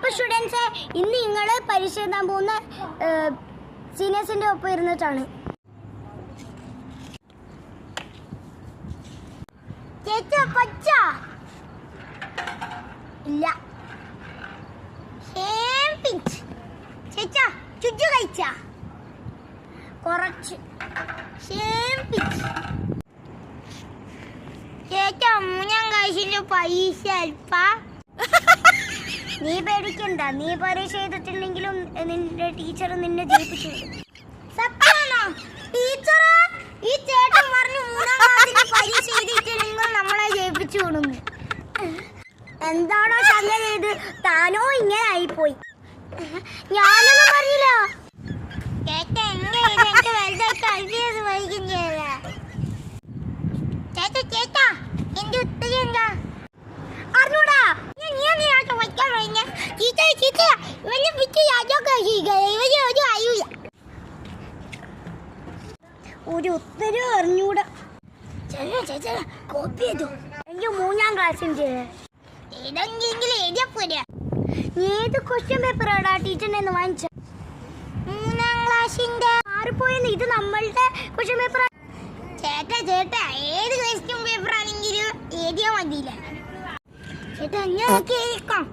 അപ്പോൾ സ്റ്റുഡൻസ്, ഇന്ന് നിങ്ങൾ പരീക്ഷ എഴുതാൻ പോകുന്ന സീനിയേഴ്സിൻ്റെ ഒപ്പം ഇരുന്നിട്ടാണ്. ചേച്ചാ കൊച്ച ഇല്ല. ചേച്ചാ ചുജു കഴിച്ച കുറച്ച് ചേച്ചാ മൂന്നാം ക്ലാസ്സിന്റെ പൈസ അല്പ. നീ പേടിക്കണ്ട, നീ പരീക്ഷ ചെയ്തിട്ടുണ്ടെങ്കിലും നിന്റെ ടീച്ചർ നിന്നെ ജയിപ്പിച്ചു. സത്യമാണോ ടീച്ചർ? ഈ ചേട്ടൻ പറഞ്ഞു മൂന്നാം ക്ലാസ്സിന് പരീക്ഷ ചെയ്തിട്ടുണ്ടെങ്കിൽ നമ്മളെ ജയിപ്പിച്ചു കൊടുന്നു. എന്താണോ ശല്യം ചെയ്ത് താനോ ഇങ്ങനെ ആയിപ്പോയി. ഞാനൊന്നും പറഞ്ഞില്ല. ചേട്ടാ ചേട്ടാ എന്റെ ഉത്തരം എന്താ അറിഞ്ഞൂടാ? ഒരു ഉത്തരം അറിഞ്ഞൂടാ. കോപ്പി ചെയ്തു. എനിക്ക് മൂന്നാം ക്ലാസ്സിന്റെ ഏതെങ്കിലും എഴുതിയാ പോരാ. നീ ഏത് ക്വസ്റ്റ്യൻ പേപ്പറാടാ ടീച്ചറിനെ വാങ്ങിച്ച? മൂന്നാം ക്ലാസ്സിന്റെ മാറിപ്പോയെന്ന്. ഇത് നമ്മളുടെ ക്വസ്റ്റ്യൻ പേപ്പർ. ചേട്ടാ ഏത് ക്വസ്റ്റ്യൻ പേപ്പർ ആണെങ്കിലും എഴുതിയാ മതിയില്ല. ചേട്ടാ ഞാൻ കേൾക്കാം.